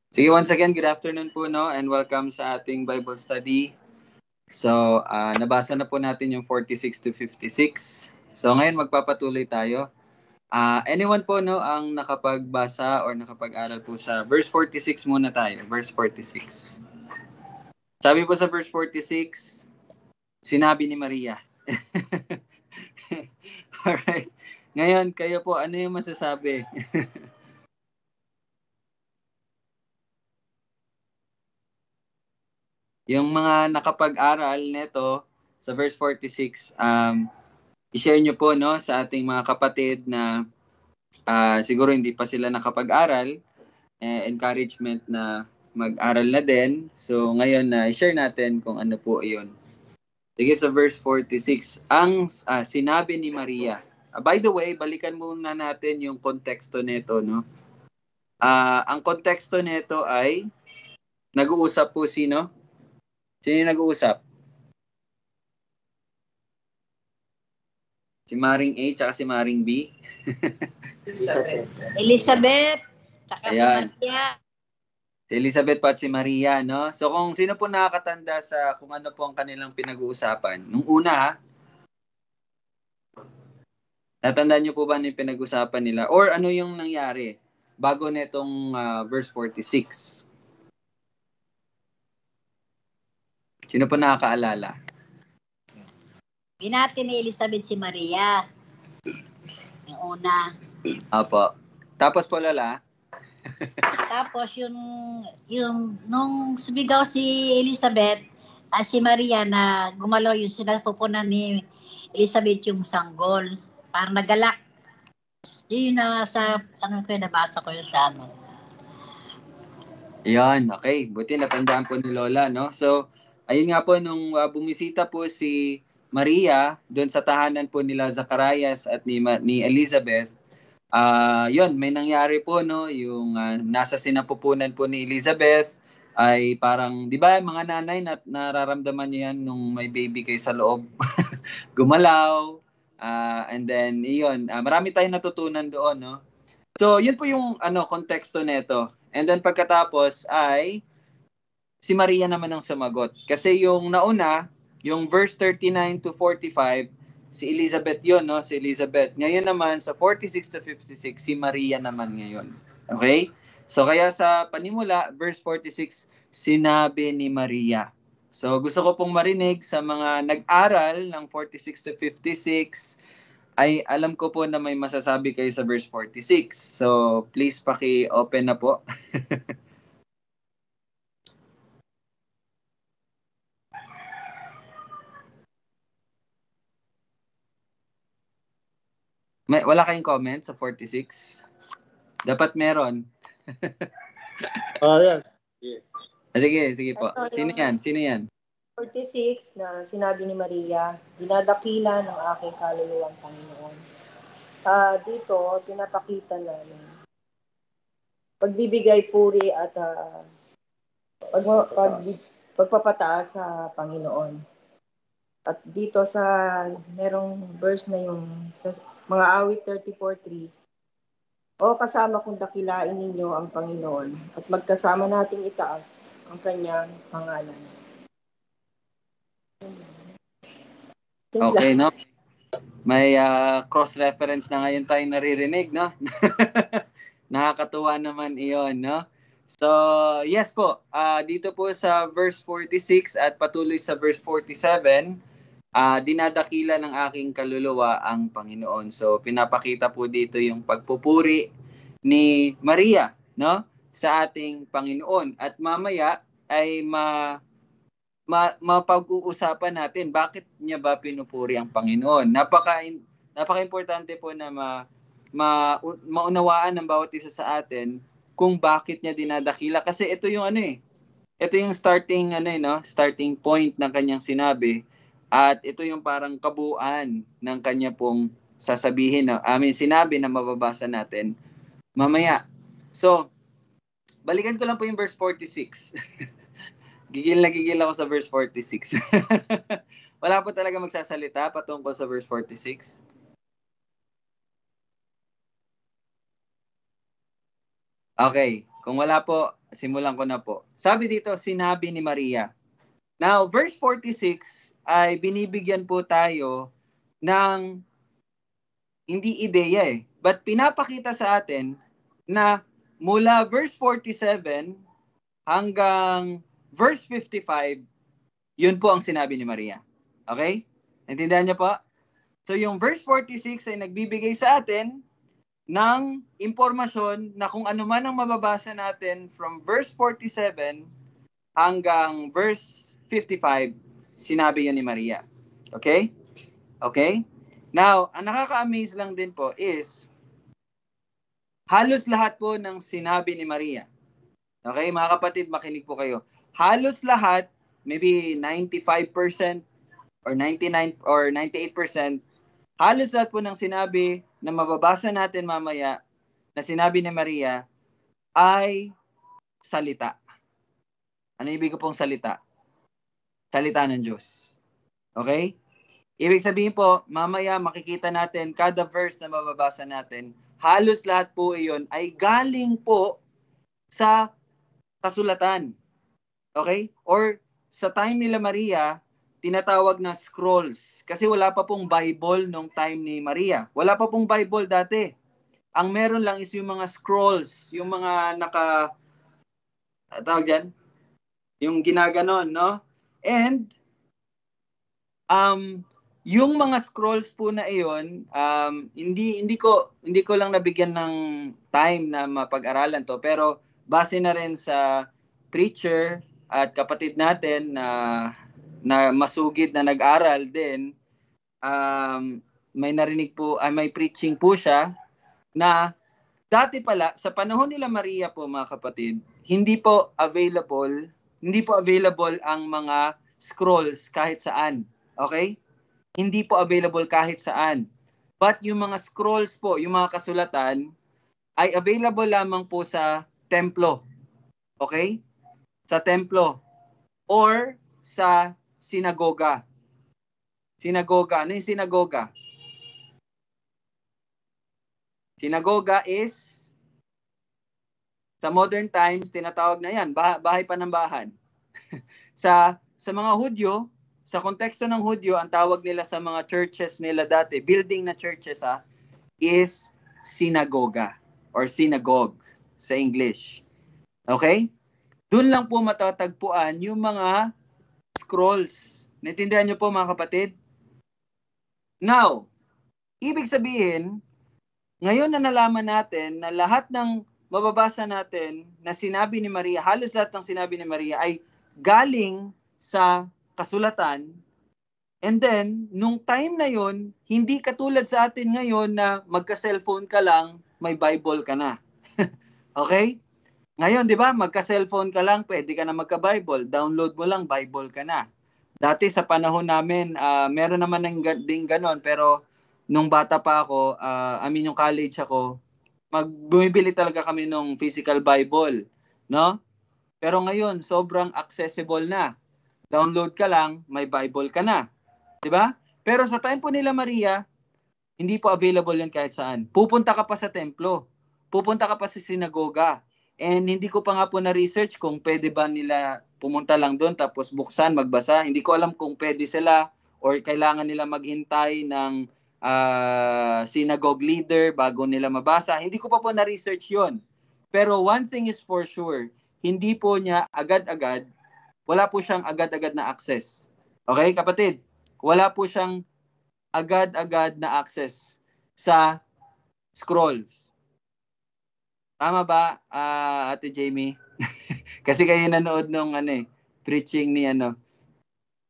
Sige, once again, good afternoon po, no? And welcome sa ating Bible study. So, nabasa na po natin yung 46 to 56. So, ngayon magpapatuloy tayo. Anyone po, no, ang nakapagbasa or nakapag-aral po sa verse 46 muna tayo. Verse 46. Sabi po sa verse 46, sinabi ni Maria. Alright. Ngayon, kayo po, ano yung masasabi? Yung mga nakapag-aral nito sa verse 46, i-share nyo po, no, sa ating mga kapatid na siguro hindi pa sila nakapag-aral, encouragement na mag-aral na din. So ngayon na i-share natin kung ano po iyon. Sige, sa verse 46, ang sinabi ni Maria. By the way, balikan muna natin yung konteksto nito, no? Ang konteksto nito ay nag-uusap po sino? Sino yung nag-uusap? Si Maring A tsaka si Maring B. Elizabeth. Tsaka si Ayan. Maria. Si Elizabeth at si Maria, no? So kung sino po nakakatanda sa kung ano po ang kanilang pinag-uusapan. Nung una, ha? Natandaan niyo po ba yung pinag-usapan nila? Or ano yung nangyari bago netong verse 46? Sino po nakakaalala? Binati ni Elizabeth si Maria. Yung una. Apo. Tapos po, Lola? Tapos yung nung sumigaw si Elizabeth, si Maria na gumalaw yung sinapupunan ni Elizabeth yung sanggol. Parang nagalak. Yun yung nasa, nabasa ko yun sa ano. Yan, okay. Buti natandaan po ni Lola, no? So, ayun nga po, nung bumisita po si Maria doon sa tahanan po nila Zacarias at ni Elizabeth, yun, may nangyari po, no? Yung nasa sinapupunan po ni Elizabeth ay parang, di ba, mga nanay nararamdaman niyo yan nung may baby kayo sa loob. Gumalaw, and then, yun, marami tayong natutunan doon, no? So, yun po yung konteksto nito. And then pagkatapos ay si Maria naman ang sumagot. Kasi yung nauna, yung verse 39 to 45, si Elizabeth yun, no? Si Elizabeth. Ngayon naman, sa 46 to 56, si Maria naman ngayon. Okay? So, kaya sa panimula, verse 46, sinabi ni Maria. So, gusto ko pong marinig sa mga nag-aral ng 46 to 56, ay alam ko po na may masasabi kayo sa verse 46. So, please paki-open na po. Wala kayong comment sa 46? Dapat meron. Yan. Yeah. Sige po. Sino yan? 46 na sinabi ni Maria, dinadakila ng aking kaluluwang Panginoon. Dito, pinapakita namin pagbibigay puri at pagpapataas sa Panginoon. At dito sa merong verse na yung sa mga awit 34:3, o kasama kong dakilain ninyo ang Panginoon at magkasama nating itaas ang kanyang pangalan. Okay, no? May cross-reference na ngayon tayong naririnig, no? Nakakatuwa naman iyon, no? So, yes po. Dito po sa verse 46 at patuloy sa verse 47, dinadakila ng aking kaluluwa ang Panginoon. So, pinapakita po dito yung pagpupuri ni Maria, no? Sa ating Panginoon. At mamaya ay mapag-uusapan natin bakit niya ba pinupuri ang Panginoon. Napaka-importante po na maunawaan ng bawat isa sa atin kung bakit niya dinadakila, kasi ito yung ito yung starting starting point ng kanyang sinabi, at ito yung parang kabuuan ng kanya pong sasabihin sinabi na mababasa natin mamaya. So, balikan ko lang po yung verse 46. Gigil ako sa verse 46. Wala po talaga magsasalita patungkol sa verse 46. Okay. Kung wala po, Simulan ko na po. Sabi dito, sinabi ni Maria. Now, verse 46 ay binibigyan po tayo ng hindi ideya but pinapakita sa atin na mula verse 47 hanggang verse 55, yun po ang sinabi ni Maria. Okay? Naintindihan niyo po? So yung verse 46 ay nagbibigay sa atin ng impormasyon na kung ano man ang mababasa natin from verse 47 hanggang verse 55, sinabi yun ni Maria. Okay? Okay? Now, ang nakaka-amaze lang din po is halos lahat po ng sinabi ni Maria. Okay, mga kapatid, makinig po kayo. Halos lahat, maybe 95% or 99 or 98%, halos lahat po ng sinabi na mababasa natin mamaya na sinabi ni Maria ay salita. Ano ibig ko pong salita? Salita ng Diyos. Okay? Ibig sabihin po, mamaya makikita natin kada verse na mababasa natin, halos lahat po iyon ay galing po sa kasulatan. Okay? Or sa time nila Maria, tinatawag na scrolls. Kasi wala pa pong Bible nung time ni Maria. Wala pa pong Bible dati. Ang meron lang is yung mga scrolls, yung mga tawag yan? Yung ginaganon, no? And, yung mga scrolls po na iyon, hindi ko lang nabigyan ng time na mapag-aralan to, pero base na rin sa preacher at kapatid natin na masugid na nag-aral din, may narinig po, may preaching po siya na dati pala sa panahon nila Maria po, mga kapatid, hindi po available ang mga scrolls kahit saan. Okay? Hindi po available kahit saan. But yung mga scrolls po, yung mga kasulatan, ay available lamang po sa templo. Okay? Sa templo. Or sa sinagoga. Sinagoga. Ano yung sinagoga? Sinagoga is, sa modern times, tinatawag na yan, bahay panambahan. sa mga Hudyo, sa konteksto ng Hudyo, ang tawag nila sa mga churches nila dati, building na churches is sinagoga or synagogue sa English. Okay? Doon lang po matatagpuan yung mga scrolls. Naintindihan niyo po, mga kapatid? Now, ibig sabihin, ngayon na nalaman natin na lahat ng mababasa natin na sinabi ni Maria, halos lahat ng sinabi ni Maria ay galing sa kasulatan. And then, nung time na yon, hindi katulad sa atin ngayon na magka-cellphone ka lang, may Bible ka na. Okay? Ngayon, di ba, magka-cellphone ka lang, pwede ka na magka-Bible. Download mo lang, Bible ka na. Dati sa panahon namin, meron naman din ganon, pero nung bata pa ako, yung college ako, bumibili talaga kami ng physical Bible, no? Pero ngayon, sobrang accessible na. Download ka lang, may Bible ka na. 'Di ba? Pero sa time po nila Maria, hindi po available 'yan kahit saan. Pupunta ka pa sa templo. Pupunta ka pa sa sinagoga. And hindi ko pa nga po na-research kung pwede ba nila pumunta lang doon tapos buksan, magbasa. Hindi ko alam kung pwede sila or kailangan nila maghintay ng synagogue leader bago nila mabasa. Hindi ko pa po na-research yon. Pero one thing is for sure, hindi po niya agad-agad, wala po siyang agad-agad na access. Okay, kapatid? Wala po siyang agad-agad na access sa scrolls. Tama ba, Ate Jamie? Kasi kayo nanood nung preaching ni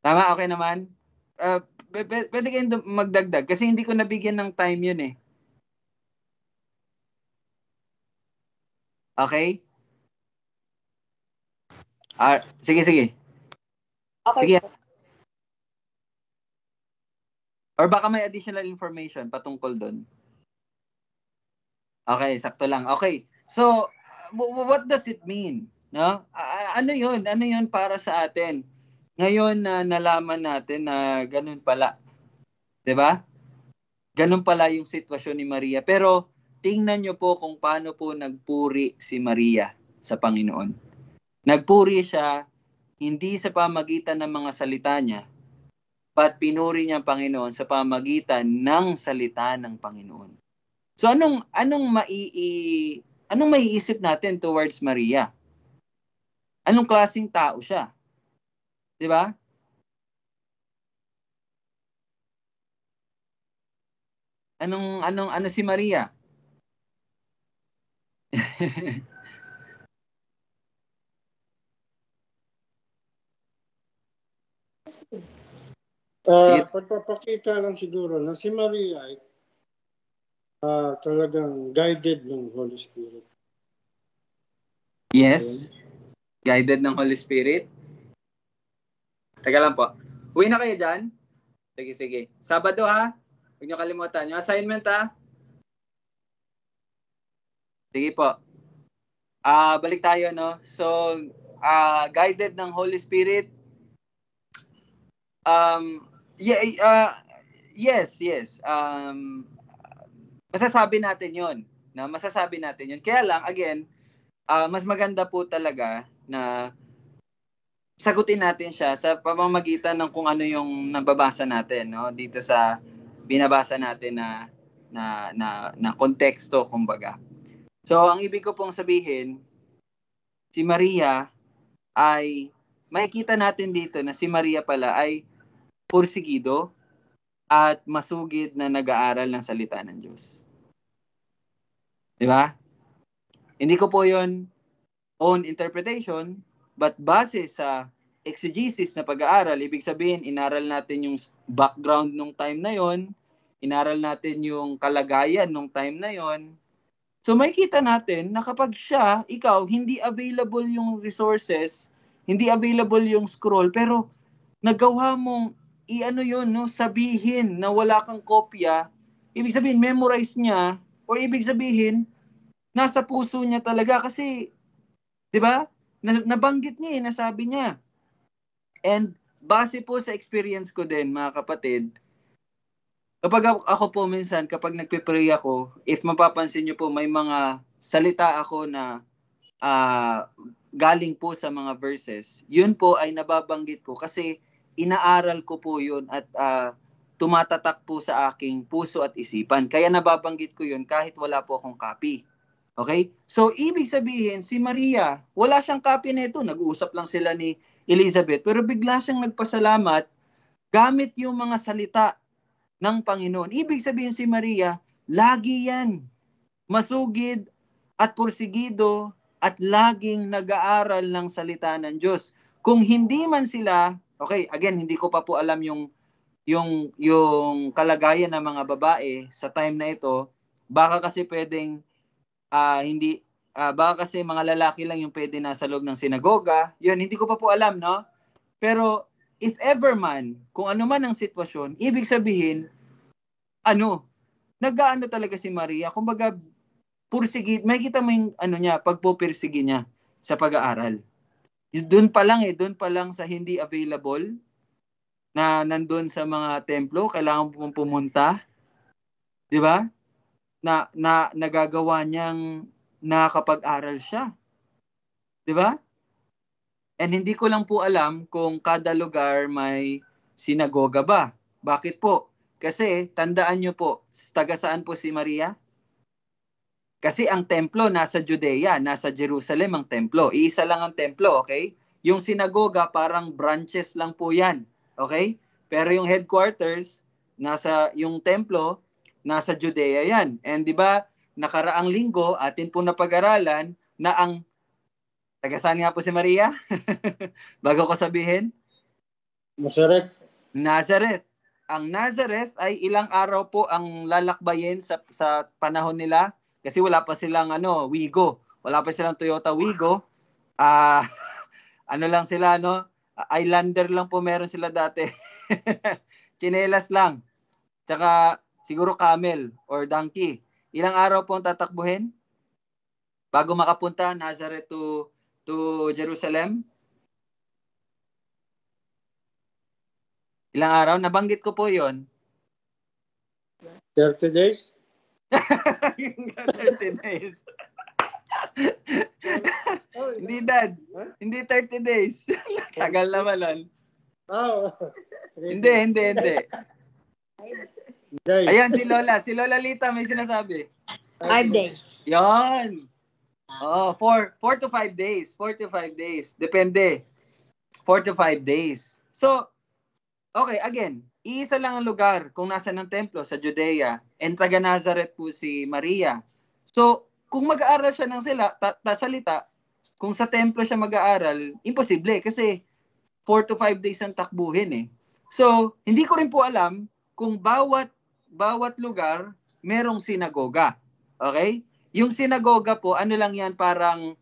Tama, okay naman? Pwede kayong magdagdag kasi hindi ko nabigyan ng time yun eh. Okay? Sige. Okay. Sige. Or baka may additional information patungkol doon. Okay, sakto lang. Okay. So, what does it mean? No? Ano 'yun? Ano 'yun para sa atin? Ngayon na nalaman natin na ganun pala. 'Di ba? Ganun pala yung sitwasyon ni Maria. Pero tingnan niyo po kung paano po nagpuri si Maria sa Panginoon. Nagpuri siya hindi sa pamagitan ng mga salita niya, but pinuri niya ang Panginoon sa pamagitan ng salita ng Panginoon. So anong maiisip natin towards Maria? Anong klaseng tao siya? 'Di ba? Ano si Maria? Pagpapakita lang siguro na si Maria ay talagang guided ng Holy Spirit. Yes. Guided ng Holy Spirit. Teka lang po. Uwi na kayo dyan? Sige. Sabado ha? Huwag niyo kalimutan. Yung assignment ha? Sige po. Balik tayo, no? So, guided ng Holy Spirit. Yes. Masasabi natin yon. Kaya lang, again, mas maganda po talaga na sagutin natin siya sa pamamagitan ng kung ano yung nababasa natin, no? Dito sa binabasa natin na konteksto, kumbaga. So, ang ibig ko pong sabihin, si Maria ay, makikita natin dito na si Maria pala ay porsigido at masugid na nag-aaral ng salita ng Diyos. Di ba? Hindi ko po yon own interpretation, but base sa exegesis na pag-aaral, ibig sabihin, inaral natin yung background nung time na yon, inaral natin yung kalagayan nung time na yon. So makikita natin na kapag ikaw, hindi available yung resources, hindi available yung scroll, pero nagawa mong sabihin na wala kang kopya, ibig sabihin, memorize niya, o ibig sabihin, nasa puso niya talaga kasi, di ba? Nabanggit niya nasabi niya. And base po sa experience ko din, mga kapatid, kapag ako po minsan, kapag nagpe-pray ako, if mapapansin niyo po, may mga salita ako na galing po sa mga verses, yun po ay nababanggit ko kasi inaaral ko po yun at tumatatak po sa aking puso at isipan. Kaya nababanggit ko yun kahit wala po akong copy. Okay? So, ibig sabihin, si Maria, wala siyang copy nito. Nag-uusap lang sila ni Elizabeth, pero bigla siyang nagpasalamat gamit yung mga salita ng Panginoon. Ibig sabihin si Maria, lagi yan. Masugid at porsigido at laging nag-aaral ng salita ng Diyos. Kung hindi man sila, okay, again, hindi ko pa po alam yung kalagayan ng mga babae sa time na ito. Baka kasi pwedeng baka kasi mga lalaki lang yung pwede nasa loob ng sinagoga. Yun, hindi ko pa po alam, no? Pero if ever man, kung ano man ang sitwasyon, ibig sabihin, nag-aano talaga si Maria, kumbaga, pursigid, makikita mo yung pagpupirsigi niya sa pag-aaral. Doon pa lang sa hindi available, na nandun sa mga templo, kailangan pong pumunta, di ba? Na nagagawa niyang nakakapag-aral siya. Di ba? And hindi ko lang po alam kung kada lugar may sinagoga ba. Bakit po? Kasi tandaan nyo po, taga saan po si Maria? Kasi ang templo nasa Judea, nasa Jerusalem ang templo. Iisa lang ang templo, okay? Yung sinagoga parang branches lang po yan, okay? Pero yung headquarters, yung templo, nasa Judea yan. And di ba, nakaraang linggo, atin po napag-aralan na ang taga saan nga po si Maria? Bago ko sabihin? Nazareth. Ang Nazareth ay ilang araw po ang lalakbayin sa panahon nila kasi wala pa silang Wigo. Wala pa silang Toyota Wigo. Lang sila, Islander lang po meron sila dati. Chinelas lang. Tsaka siguro camel or donkey. Ilang araw po ang tatakbuhin bago makapunta Nazareth to Jerusalem? Ilang araw? Nabanggit ko po yon. 30 days? 30 days. Hindi, Dad. Huh? Hindi 30 days. Tagal naman nun. Oh. Hindi. Day. Ayan, si Lola. Si Lola Lita may sinasabi. 5 days. Yan. Oh, 4 to 5 days. 4 to 5 days. Depende. 4 to 5 days. So, okay, again, iisa lang ang lugar kung nasa ng templo sa Judea, and taga Nazareth po si Maria. So, kung mag-aaral siya ng salita, kung sa templo siya mag-aaral, imposible kasi 4 to 5 days ang takbuhin eh. So, hindi ko rin po alam kung bawat lugar merong sinagoga. Okay? Yung sinagoga po, ano lang yan, parang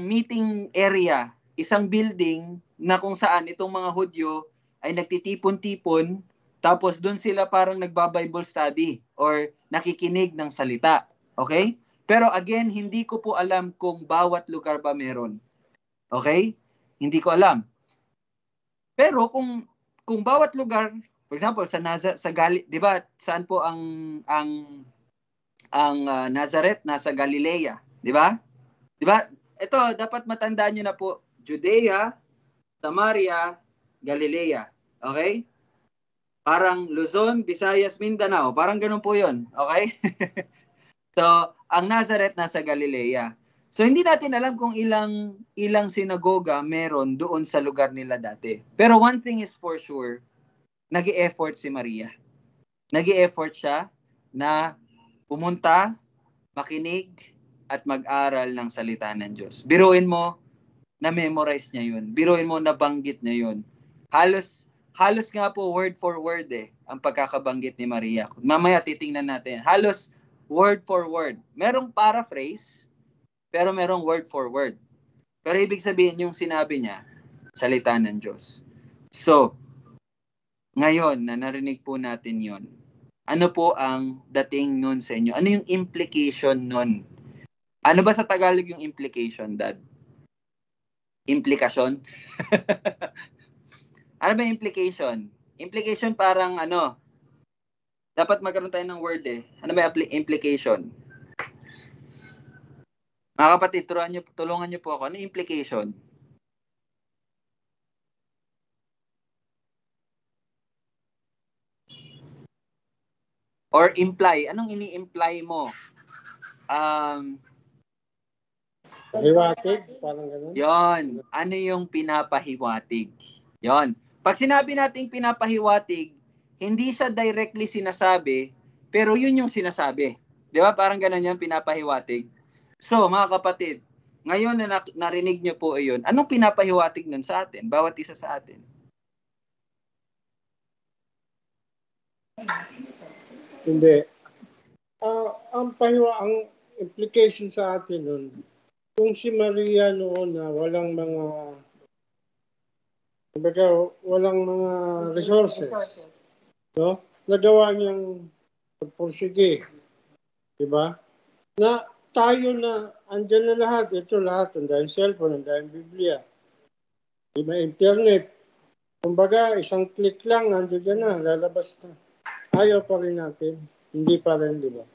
meeting area, isang building na kung saan itong mga Hudyo ay nagtitipon-tipon, tapos doon sila parang nagba-Bible study or nakikinig ng salita. Okay? Pero again, hindi ko po alam kung bawat lugar ba meron. Okay? Hindi ko alam. Pero kung bawat lugar, for example, di ba, saan po ang Nazareth? Nasa Galilea, di ba? Di ba? Ito, dapat matandaan nyo na po, Judea, Samaria, Galilea. Okay? Parang Luzon, Visayas, Mindanao. Parang ganun po yun. Okay? So, ang Nazareth nasa Galilea. So, hindi natin alam kung ilang sinagoga meron doon sa lugar nila dati. Pero one thing is for sure, nag-i-effort si Maria. Nag-i-effort siya na pumunta, makinig, at mag-aral ng salita ng Diyos. Biruin mo, na-memorize niya yun. Biruin mo, nabanggit niya yun. Halos nga po word for word ang pagkakabanggit ni Maria. Mamaya titingnan natin. Halos word for word. Merong paraphrase, pero merong word for word. Pero ibig sabihin yung sinabi niya, salita ng Diyos. So, ngayon na narinig po natin yon, ano po ang dating nun sa inyo? Ano yung implication nun? Ano ba sa Tagalog yung implication, Dad? Implikasyon? Ano ba implication? Implication parang dapat magkaroon tayo ng word Ano ba implication? Mga kapatid, tulungan niyo po ako. Ano implication? Or imply. Anong ini-imply mo? Pahiwatig, parang ganun. Yon. Ano yung pinapahiwatig? Yon. Pag sinabi nating pinapahiwatig, hindi siya directly sinasabi, pero yun yung sinasabi. Di ba? Parang ganun yung pinapahiwatig. So, mga kapatid, ngayon na narinig nyo po yun, anong pinapahiwatig nun sa atin? Bawat isa sa atin. Hindi. Ang implication sa atin nun, kung si Maria noon na walang mga resources. No? Nagawa niyang pagpursige. Diba? Na tayo na, andyan na lahat. Ito lahat. Andahin cellphone, andahin Biblia. Diba? Internet. Kumbaga, isang click lang, andyan na, lalabas na. Ayaw pa rin natin. Hindi pa rin, diba?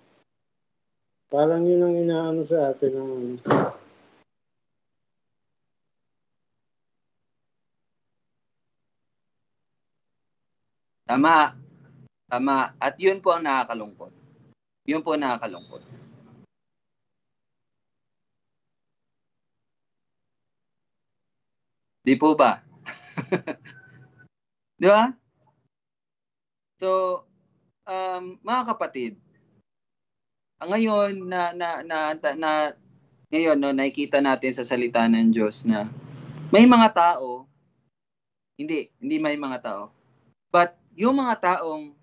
Parang yun ang inaano sa atin. Tama. At yun po ang nakakalungkot. Yun po ang nakakalungkot. Di po ba? Di ba? So, mga kapatid, ngayon ngayon nakikita natin sa salita ng Diyos na may mga tao, hindi may mga tao, but yung mga taong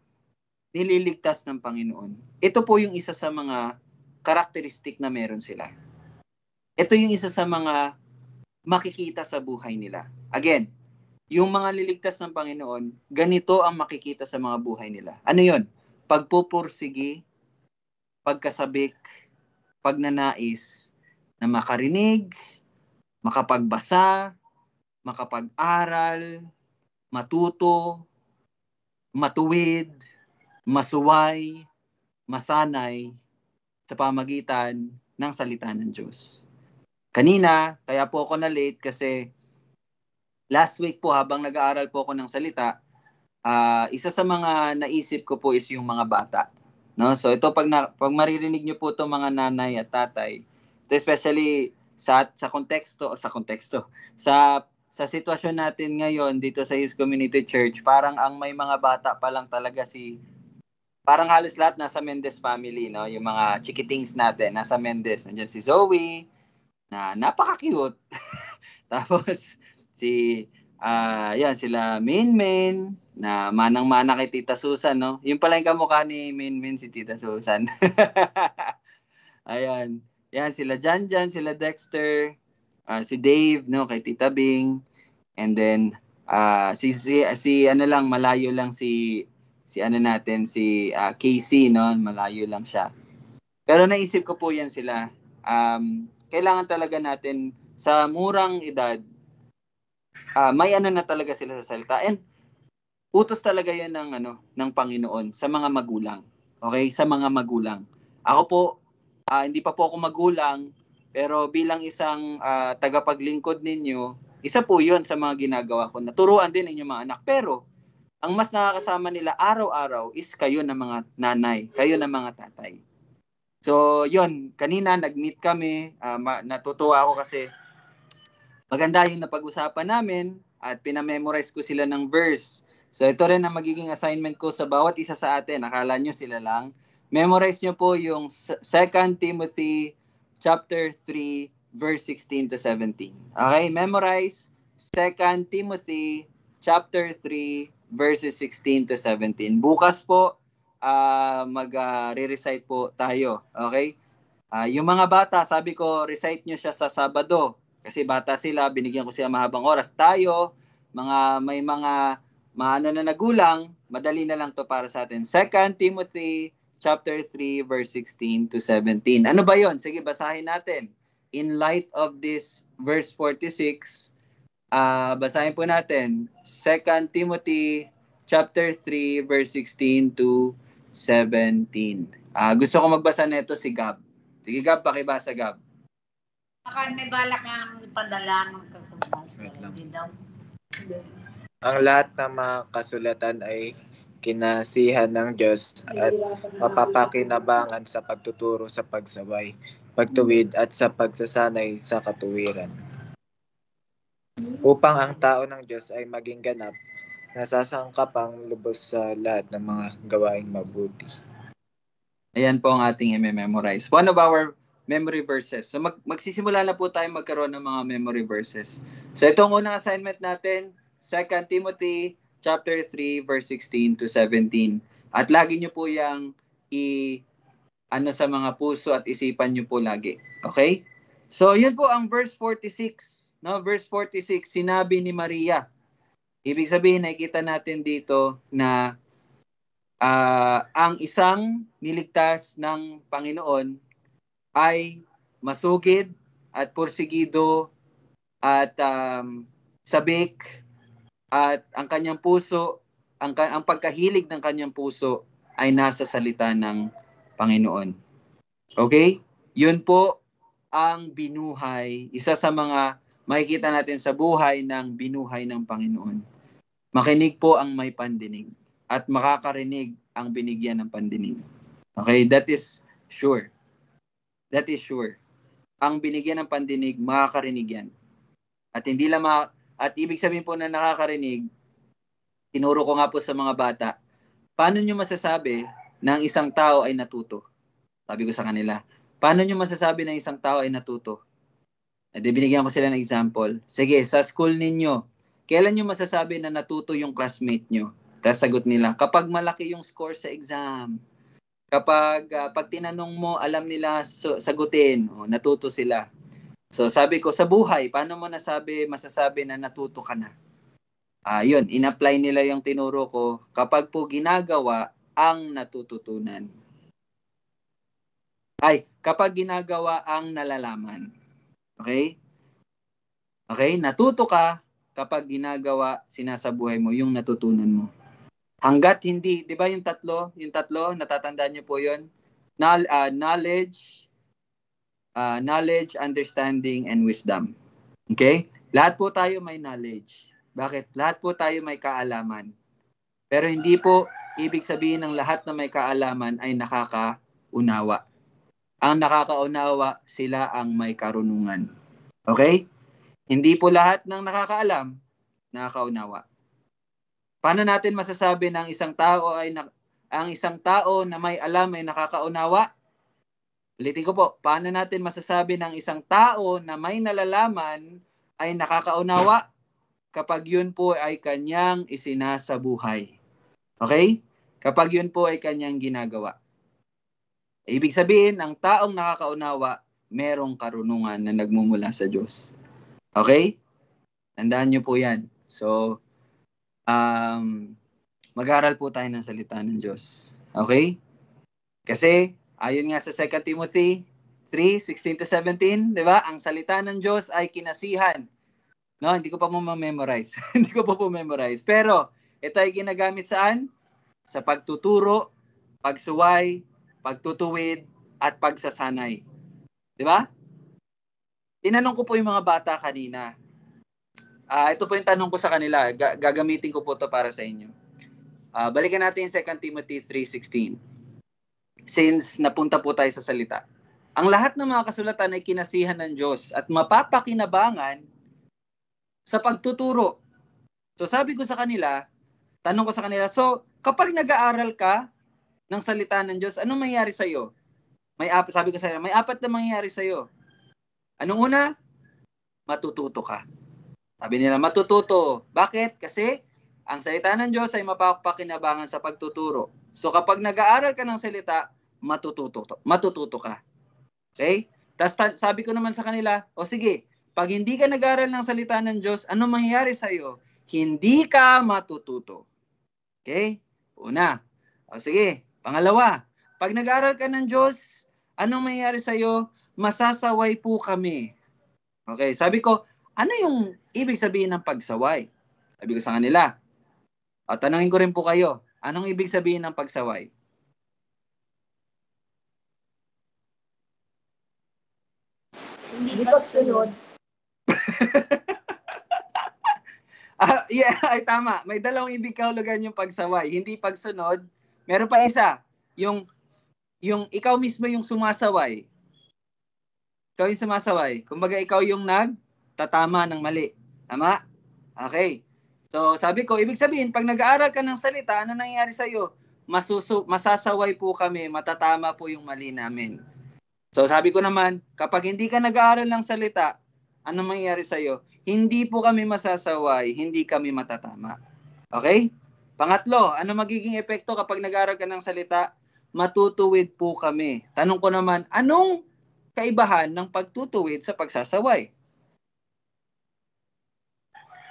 nililigtas ng Panginoon, ito po yung isa sa mga karakteristik na meron sila. Ito yung isa sa mga makikita sa buhay nila. Again, yung mga liligtas ng Panginoon, ganito ang makikita sa mga buhay nila. Ano yun? Pagpupursigi, pagkasabik, pagnanais na makarinig, makapagbasa, makapag-aral, matuto, matuwid, masuway, masanay sa pamagitan ng salita ng Diyos. Kanina, kaya po ako na-late kasi last week po habang nag-aaral po ako ng salita, isa sa mga naisip ko po is yung mga bata. No? So ito pag maririnig niyo po itong mga nanay at tatay, ito especially sa konteksto sa sitwasyon natin ngayon dito sa His Community Church, parang ang may mga bata pa lang talaga parang halos lahat nasa Mendez family, no? Yung mga chikitings natin nasa Mendez. Nandiyan si Zoe na napaka-cute. Tapos yan sila Main na manang-mana kay Tita Susan, no? Yung pala yung kamukha ni Main si Tita Susan. Ayan. Yan sila Jan, sila Dexter, si Dave, no, kay Tita Bing. And then si ano lang, malayo lang si Casey, no, malayo lang siya. Pero naisip ko po yan sila. Kailangan talaga natin sa murang edad, may ano na talaga sila sa salita. And utos talaga yan ng Panginoon sa mga magulang. Okay? Sa mga magulang. Ako po, hindi pa po ako magulang, pero bilang isang tagapaglingkod ninyo, isa po yun sa mga ginagawa ko. Naturuan din inyong mga anak. Pero, ang mas nakakasama nila araw-araw is kayo na mga nanay, kayo na mga tatay. So, yun. Kanina, nag-meet kami. Natutuwa ako kasi maganda yung napag-usapan namin at pinamemorize ko sila ng verse. So, ito rin ang magiging assignment ko sa bawat isa sa atin. Akala nyo sila lang. Memorize nyo po yung 2 Timothy chapter 3, verse 16 to 17. Okay? Memorize 2 Timothy chapter 3, verses 16 to 17. Bukas po, mag-re-recite po tayo. Okay? Yung mga bata, sabi ko, recite nyo siya sa Sabado. Kasi bata sila, binigyan ko sila mahabang oras. Tayo, may mga maano na nagulang, madali na lang to para sa atin. 2 Timothy chapter 3, verse 16 to 17. Ano ba yon? Sige, basahin natin. In light of this verse 46, basahin po natin 2 Timothy chapter 3 verse 16 to 17. Gusto ko magbasa nito si Gab. Sige Gab, pakibasa Gab. Baka may balak nga padala ng kakumbas. Ang lahat ng mga kasulatan ay kinasihan ng Diyos at mapapakinabangan sa pagtuturo sa pagsabay, pagtuwid at sa pagsasanay sa katuwiran. Upang ang tao ng Diyos ay maging ganap, nasasangkapang lubos sa lahat ng mga gawaing mabuti. Ayan po ang ating i-memorize. One of our memory verses. So magsisimula na po tayo magkaroon ng mga memory verses. So itong unang assignment natin, 2 Timothy chapter 3 verse 16 to 17. At lagi nyo po yang sa mga puso at isipan nyo po lagi. Okay? So yun po ang verse 46. No, verse 46, sinabi ni Maria. Ibig sabihin, nakikita natin dito na ang isang niligtas ng Panginoon ay masugid at porsigido at sabik at ang kanyang puso, ang pagkahilig ng kanyang puso ay nasa salita ng Panginoon. Okay? Yun po ang binuhay, isa sa mga makikita natin sa buhay ng binuhay ng Panginoon. Makinig po ang may pandinig at makakarinig ang binigyan ng pandinig. Okay? That is sure. That is sure. Ang binigyan ng pandinig, makakarinig yan. At hindi lang at ibig sabihin po na nakakarinig, tinuro ko nga po sa mga bata, paano nyo masasabi na ang isang tao ay natuto? Sabi ko sa kanila, paano nyo masasabi na isang tao ay natuto? At binigyan ko sila ng example. Sige, sa school ninyo, kailan nyo masasabi na natuto yung classmate nyo? Tapos sagot nila, kapag malaki yung score sa exam. Kapag pag tinanong mo, alam nila sagutin, natuto sila. So sabi ko, sa buhay, paano mo masasabi na natuto ka na? Yun, in-apply nila yung tinuro ko. Kapag po ginagawa ang natututunan. Kapag ginagawa ang nalalaman. Okay? Okay, natuto ka kapag ginagawa, sinasabuhay mo yung natutunan mo. Hanggat hindi, di ba yung tatlo, natatandaan niyo po yun? Knowledge, knowledge, understanding, and wisdom. Okay? Lahat po tayo may knowledge. Bakit? Lahat po tayo may kaalaman. Pero hindi po ibig sabihin ng lahat na may kaalaman ay nakakaunawa. Ang nakakaunawa, sila ang may karunungan. Okay? Hindi po lahat ng nakakaalam, nakakaunawa. Paano natin masasabi na ang isang tao na may alam ay nakakaunawa? Ulitin ko po, paano natin masasabi ng isang tao na may nalalaman ay nakakaunawa? Kapag yun po ay kanyang isinasabuhay. Okay? Kapag yun po ay kanyang ginagawa. Ibig sabihin, ang taong nakakaunawa, merong karunungan na nagmumula sa Diyos. Okay? Tandaan nyo po yan. So, mag-aral po tayo ng salita ng Diyos. Okay? Kasi, ayon nga sa 2 Timothy 3:16-17, di ba? Ang salita ng Diyos ay kinasihan. No, hindi ko pa mo ma-memorize. Hindi ko pa po memorize. Pero, ito ay ginagamit saan? Sa pagtuturo, pagsuway, pagtutuwid, at pagsasanay. Di ba? Tinanong ko po yung mga bata kanina. Ito po yung tanong ko sa kanila. Gagamitin ko po ito para sa inyo. Balikan natin yung 2 Timothy 3:16. Since napunta po tayo sa salita. Ang lahat ng mga kasulatan ay kinasihan ng Diyos at mapapakinabangan sa pagtuturo. So sabi ko sa kanila, tanong ko sa kanila, so kapag nag-aaral ka ng salita ng Diyos, anong mangyayari sa iyo? Sabi ko sa kanila, may apat na mangyayari sa iyo. Anong una? Matututo ka. Sabi nila, matututo. Bakit? Kasi ang salita ng Diyos ay mapapakinabangan sa pagtuturo. So kapag nag-aaral ka ng salita, matututo ka. Okay? Tapos sabi ko naman sa kanila, o sige, pag hindi ka nag-aaral ng salita ng Diyos, ano mangyayari sa iyo? Hindi ka matututo. Okay? Una. O sige, pangalawa, pag nag-aaral ka ng Diyos, anong mangyayari sa iyo? Masasaway po kami. Okay, sabi ko, ano yung ibig sabihin ng pagsaway? Sabi ko sa kanila, tanungin ko rin po kayo, anong ibig sabihin ng pagsaway? Hindi pagsunod. Yeah, ay tama. May dalawang ibig kahulugan yung pagsaway. Hindi pagsunod. Meron pa isa, yung ikaw mismo yung sumasaway. Ikaw yung sumasaway. Kumbaga ikaw yung nagtatama ng mali. Tama? Okay. So sabi ko, ibig sabihin, pag nag-aaral ka ng salita, ano nangyayari sa iyo? Masasaway po kami, matatama po yung mali namin. So sabi ko naman, kapag hindi ka nag-aaral ng salita, ano mangyayari sa iyo? Hindi po kami masasaway, hindi kami matatama. Okay? Pangatlo, ano magiging epekto kapag nag-aaral ka ng salita? Matutuwid po kami. Tanong ko naman, anong kaibahan ng pagtutuwid sa pagsasaway?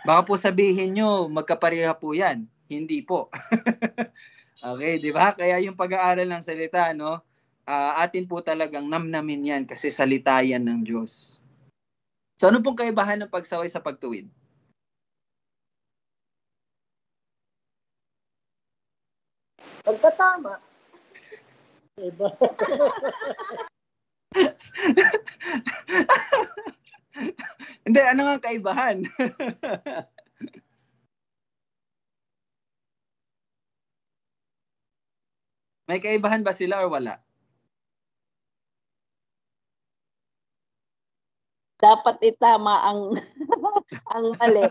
Baka po sabihin nyo, magkapareha po yan. Hindi po. Okay, di ba? Kaya yung pag-aaral ng salita, no? Atin po talagang namnamin yan kasi salita yan ng Diyos. So ano pong kaibahan ng pagsaway sa pagtuwid? Pagtatama. Iba. Hindi, ano nga kaibahan? May kaibahan ba sila or wala? Dapat itama ang ang mali.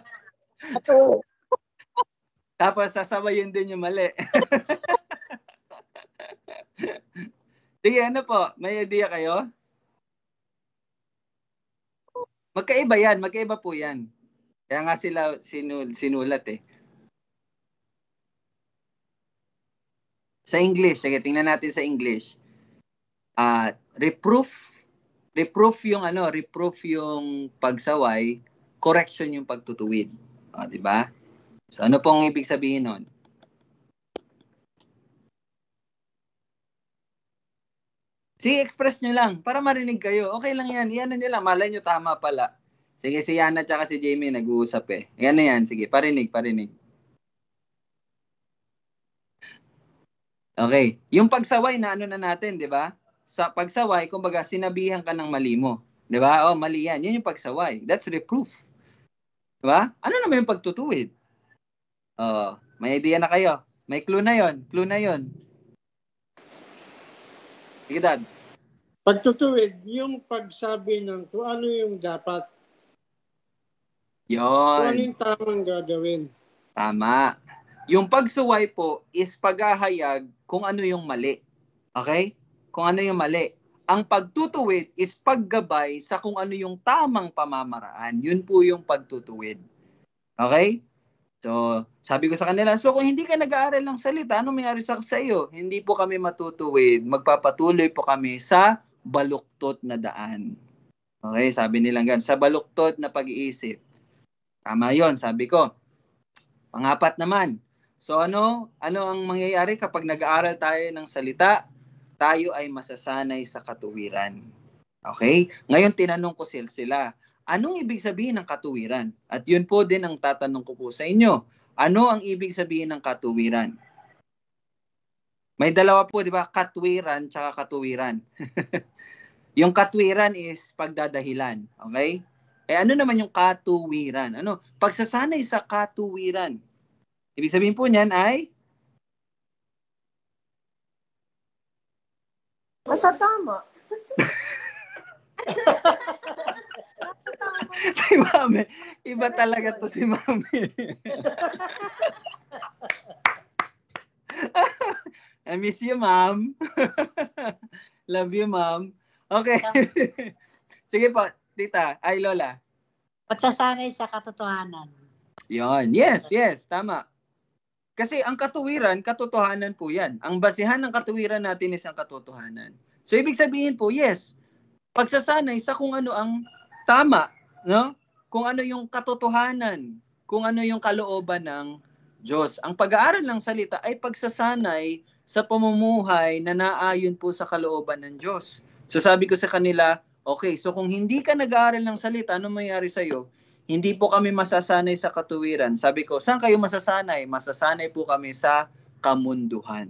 Tapos sasabayin din yung mali. Sige, ano po? May idea kayo? Magkaiba yan. Magkaiba po yan. Kaya nga sila sinulat eh. Sa English, sige, tingnan natin sa English. Reproof yung pagsaway, correction yung pagtutuwid. Di ba? So ano pong ibig sabihin nun? Sige, express nyo lang para marinig kayo. Okay lang yan. Iyan nyo lang. Malay nyo tama pala. Sige, si Yana at si Jamie nag-uusap eh. Yan na yan. Sige, parinig. Okay. Yung pagsaway na ano na natin, di ba? sa pagsaway, kumbaga sinabihan ka ng mali mo. 'Di ba? Oh, mali yan. Yun yung pagsaway. That's reproof. 'Di ba? Ano naman yung pagtutuwid? Oh, may idea na kayo. May clue na 'yon. Clue na 'yon. Sige, Dad. Pagtutuwid, yung pagsabi ng kung ano yung dapat, kung ano Yon. yung tamang gagawin. Tama. Yung pagsuway po is paghahayag kung ano yung mali. Okay? Kung ano yung mali. Ang pagtutuwid is paggabay sa kung ano yung tamang pamamaraan. Yun po yung pagtutuwid. Okay? So, sabi ko sa kanila, so kung hindi ka nag-aaral ng salita, ano mayari sa iyo? Hindi po kami matutuwid. Magpapatuloy po kami sa baluktot na daan. Okay? Sabi nilang ganun. Sa baluktot na pag-iisip. Tama yon, sabi ko. Pangapat naman. So ano ang mangyayari kapag nag-aaral tayo ng salita? Tayo ay masasanay sa katuwiran. Okay? Ngayon tinanong ko sila, anong ibig sabihin ng katuwiran? At yun po din ang tatanong ko po sa inyo. Ano ang ibig sabihin ng katuwiran? May dalawa po, di ba? Katwiran tsaka katuwiran. Yung katwiran is pagdadahilan. Okay? Ano naman yung katuwiran? Ano? Pagsasanay sa katuwiran. Ibig sabihin po niyan ay? Nasa tama. Si Mami. Iba talaga to si Mami. I miss you, Ma'am. Love you, Ma'am. Okay. Sige po, tita. Ay, Lola. Pagsasanay sa katotohanan. Yon. Yes. Tama. Kasi ang katuwiran, katotohanan po yan. Ang basihan ng katuwiran natin is ang katotohanan. So, ibig sabihin po, yes, pagsasanay sa kung ano ang tama, no? Kung ano yung katotohanan, kung ano yung kalooban ng Diyos. Ang pag-aaral ng salita ay pagsasanay sa pamumuhay na naayon po sa kalooban ng Diyos. So, sabi ko sa kanila, okay, so kung hindi ka nag-aaral ng salita, ano mangyayari sa'yo? Hindi po kami masasanay sa katuwiran. Sabi ko, saan kayo masasanay? Masasanay po kami sa kamunduhan.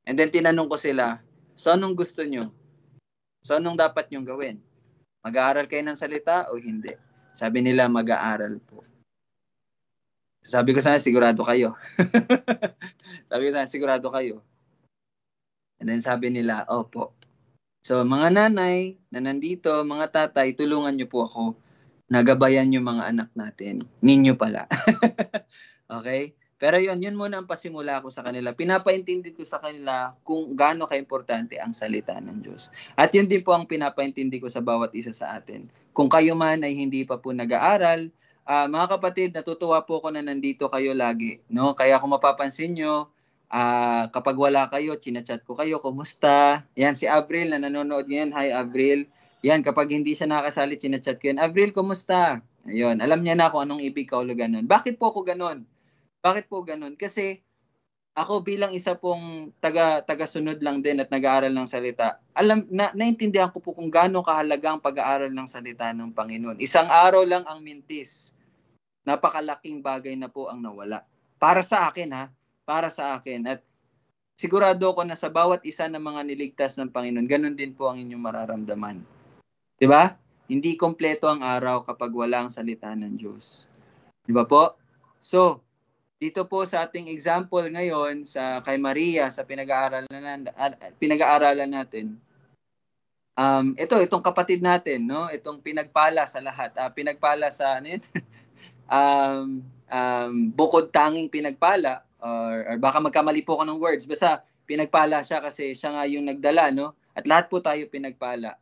And then tinanong ko sila, so anong gusto nyo? So anong dapat nyong gawin? Mag-aaral kayo ng salita o hindi? Sabi nila, mag-aaral po. Sabi ko sana, sigurado kayo. Sigurado kayo. And then sabi nila, opo. So mga nanay na nandito, mga tatay, tulungan nyo po ako. Nagabayan yung mga anak natin. Ninyo pala. Okay? Pero yun muna ang pasimula ko sa kanila. Pinapaintindi ko sa kanila kung gaano ka-importante ang salita ng Diyos. At yun din po ang pinapaintindi ko sa bawat isa sa atin. Kung kayo man ay hindi pa po nag-aaral, mga kapatid, natutuwa po ako na nandito kayo lagi. No? Kaya kung mapapansin nyo, kapag wala kayo, chinachat ko kayo, kumusta? Yan, si Avril na nanonood ngayon. Hi, Avril. Yan, kapag hindi siya nakasali, chinachat ko yan. Avril, kumusta? Ayun, alam niya na kung anong ibig kahulugan nun. Bakit po ako ganun? Kasi ako bilang isa pong taga-sunod lang din at nag-aaral ng salita, naintindihan ko po kung gaano kahalaga ang pag-aaral ng salita ng Panginoon. Isang araw lang ang mintis. Napakalaking bagay na po ang nawala. Para sa akin ha, para sa akin. At sigurado ko na sa bawat isa ng mga niligtas ng Panginoon, ganun din po ang inyong mararamdaman. Diba? Hindi kompleto ang araw kapag wala ang salita ng Diyos. Diba po? So, dito po sa ating example ngayon sa kay Maria sa pinag-aaralan natin. Itong kapatid natin, no? Itong pinagpala sa lahat. Pinagpala sa ano yun? Bukod tanging pinagpala or baka magkamali po ko ng words. Basta pinagpala siya kasi siya nga yung nagdala, no? At lahat po tayo pinagpala.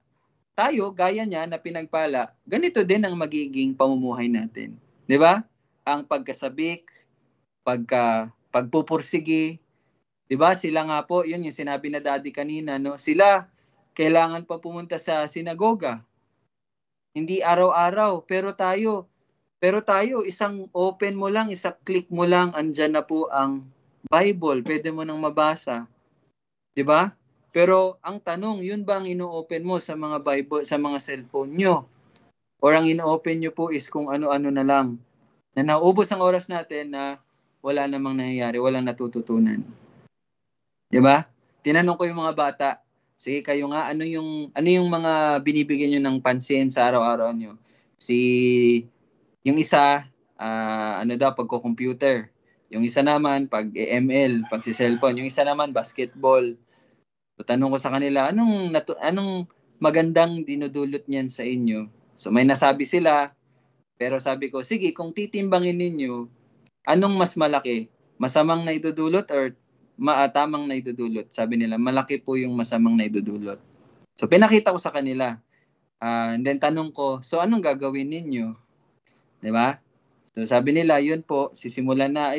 Tayo, gaya niya na pinagpala, ganito din ang magiging pamumuhay natin. Di ba? Ang pagkasabik, pagpupursigi, di ba? Sila nga po, yun yung sinabi na daddy kanina, no? Sila, kailangan pa pumunta sa sinagoga. Hindi araw-araw, pero tayo, isang open mo lang, isang click mo lang, andyan na po ang Bible, pwede mo nang mabasa. Di ba? Pero ang tanong, yun ba ang ino-open mo sa mga Bible, sa mga cellphone nyo? Or ang ino-open nyo po is kung ano-ano na lang. Na naubos ang oras natin na wala namang nangyayari, walang natututunan. Di ba? Tinanong ko yung mga bata, Sige, kayo nga, ano yung mga binibigyan nyo ng pansin sa araw-araw nyo? Yung isa, pagko-computer. Yung isa naman, pag-ML, pag-cellphone. Yung isa naman, basketball. So, tanong ko sa kanila, anong magandang dinudulot niyan sa inyo? So, may nasabi sila, pero sabi ko, sige, kung titimbangin ninyo, anong mas malaki? Masamang na idudulot or tamang na idudulot? Sabi nila, malaki po yung masamang na idudulot. So, pinakita ko sa kanila. And then tanong ko, so anong gagawin ninyo? Diba? So, sabi nila, yun po, sisimulan na,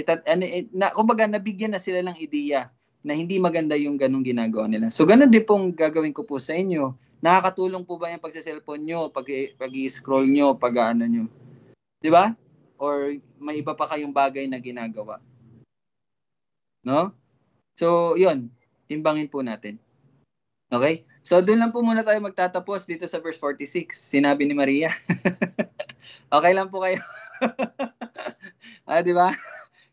kumbaga, nabigyan na sila ng ideya na hindi maganda yung ganong ginagawa nila. So, ganun din pong gagawin ko po sa inyo. Nakakatulong po ba yung pagsa-cellphone nyo, pag-i-scroll nyo, pag-ano nyo? Diba? Or may iba pa kayong bagay na ginagawa? No? So, yun. Timbangin po natin. Okay? So, doon lang po muna tayo magtatapos dito sa verse 46. Sinabi ni Maria. Okay lang po kayo. Di ba?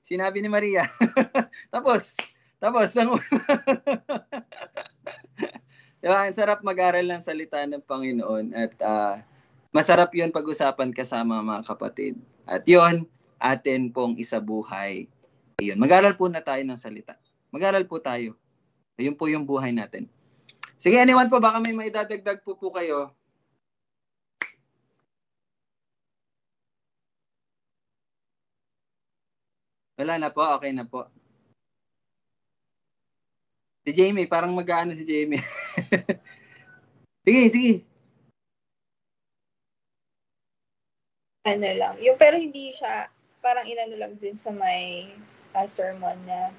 Sinabi ni Maria. Tapos. Diba? Ang sarap mag-aral ng salita ng Panginoon. At masarap yun pag-usapan kasama mga kapatid. At yun, atin pong isabuhay. Ayun. Mag-aral po na tayo ng salita. Mag-aral po tayo. Ayun po yung buhay natin. Sige, anyone po, baka may maidadagdag po kayo. Wala na po, okay na po. Si Jamie, parang mag-aano si Jamie. Sige. Ano lang, yung pero hindi siya, parang inano lang din sa may sermon na,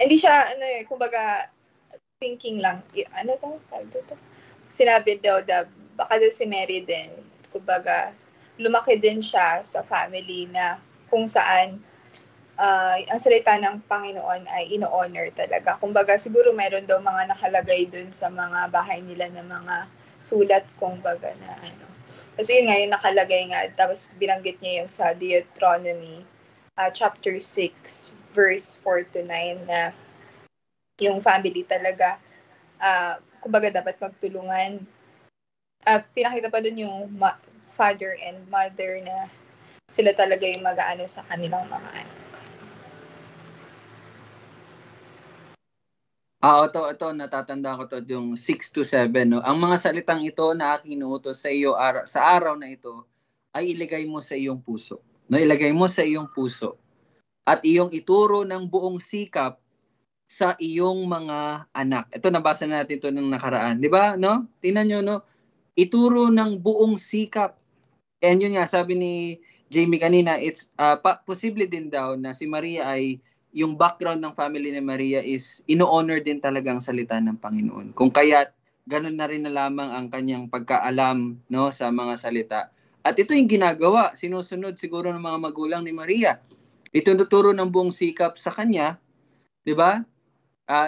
hindi siya, kumbaga, thinking lang, sinabi daw baka daw si Mary din, kumbaga, lumaki din siya sa family na kung saan ang salita ng Panginoon ay ino-honor talaga. Kumbaga, siguro meron daw mga nakalagay dun sa mga bahay nila na mga sulat, kumbaga na Kasi yun nga, yung nakalagay nga, tapos binanggit niya yung sa Deuteronomy chapter 6, verse 4-9 na yung family talaga, kumbaga dapat magtulungan. Pinakita pa dun yung father and mother na sila talaga yung mag-aano sa kanilang mga anak. Ito, natatanda ko to yung 6-7. No? Ang mga salitang ito na aking inuutos sa iyo sa araw na ito ay ilagay mo sa iyong puso. No? Ilagay mo sa iyong puso. At iyong ituro ng buong sikap sa iyong mga anak. Ito, nabasa natin ito nung nakaraan. Di ba? No? Tingnan nyo, no? Ituro ng buong sikap. And yun nga, sabi ni Jamie kanina, it's posible din daw na si Maria ay yung background ng family ni Maria is ino-honor din talagang salita ng Panginoon. Kung kaya't ganun na rin na lamang ang kanyang pagkaalam, no, sa mga salita. At ito yung ginagawa, sinusunod siguro ng mga magulang ni Maria. Itinuturo ng buong sikap sa kanya, di ba?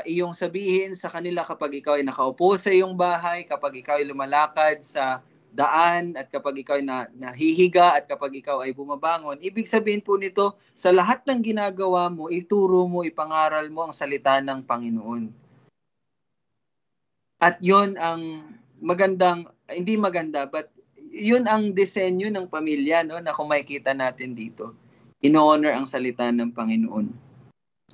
Iyong sabihin sa kanila kapag ikaw ay nakaupo sa iyong bahay, kapag ikaw ay lumalakad sa daan, at kapag ikaw ay nahihiga, at kapag ikaw ay bumabangon. Ibig sabihin po nito, sa lahat ng ginagawa mo, ituro mo, ipangaral mo ang salita ng Panginoon. At yon ang hindi maganda, but yun ang disenyo ng pamilya, no, na kung makikita natin dito. In-honor ang salita ng Panginoon.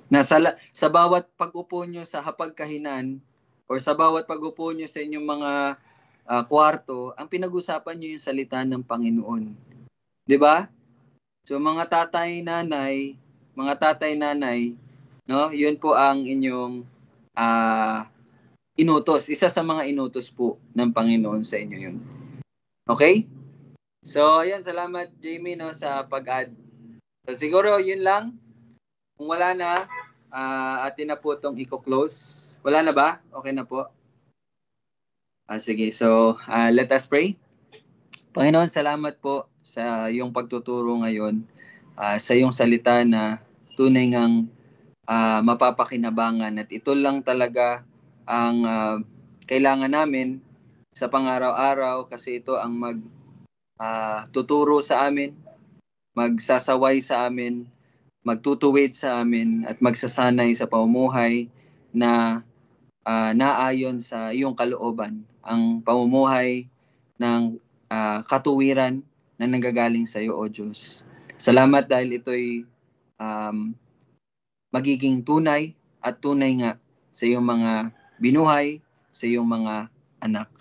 Na sa bawat pag-upo nyo sa hapagkahinan, or sa bawat pag-upo nyo sa inyong mga kwarto, ang pinag-usapan nyo yung salita ng Panginoon. 'Di ba? So mga tatay, nanay, no, 'yun po ang inyong inutos. Isa sa mga inutos po ng Panginoon sa inyo 'yun. Okay? So, ayan, salamat Jamie, no, sa pag-add. So siguro 'yun lang. Kung wala na, atin na po itong i-close. Wala na ba? Okay na po. Sige, so let us pray. Panginoon, salamat po sa iyong pagtuturo ngayon, sa iyong salita na tunay ngang mapapakinabangan. At ito lang talaga ang kailangan namin sa pang-araw-araw, kasi ito ang magtuturo sa amin, magsasaway sa amin, magtutuwid sa amin, at magsasanay sa pamumuhay na naayon sa iyong kalooban, ang pamumuhay ng katuwiran na nanggagaling sa iyo, O Diyos. Salamat dahil ito'y magiging tunay at tunay nga sa iyong mga binuhay, sa iyong mga anak.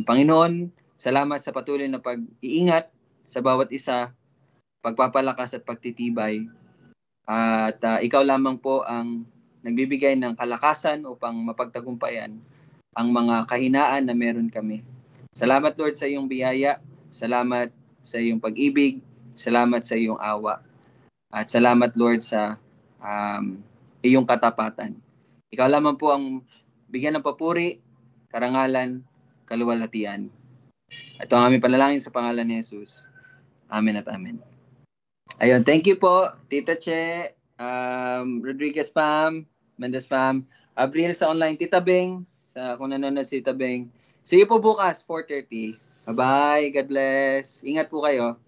Panginoon, salamat sa patuloy na pag-iingat sa bawat isa, pagpapalakas at pagtitibay. At ikaw lamang po ang nagbibigay ng kalakasan upang mapagtagumpayan ang mga kahinaan na meron kami. Salamat, Lord, sa iyong biyaya. Salamat sa iyong pag-ibig. Salamat sa iyong awa. At salamat, Lord, sa iyong katapatan. Ikaw lamang po ang bigyan ng papuri, karangalan, kaluwalhatian. Ito ang aming panalangin sa pangalan ni Jesus. Amen at amen. Ayun, thank you po, Tita Che, Rodriguez Pam, Mendez Pam, Abril sa online, Tita Beng, kung nanonood si Tita Beng. See you po bukas, 4:30. Bye-bye, God bless. Ingat po kayo.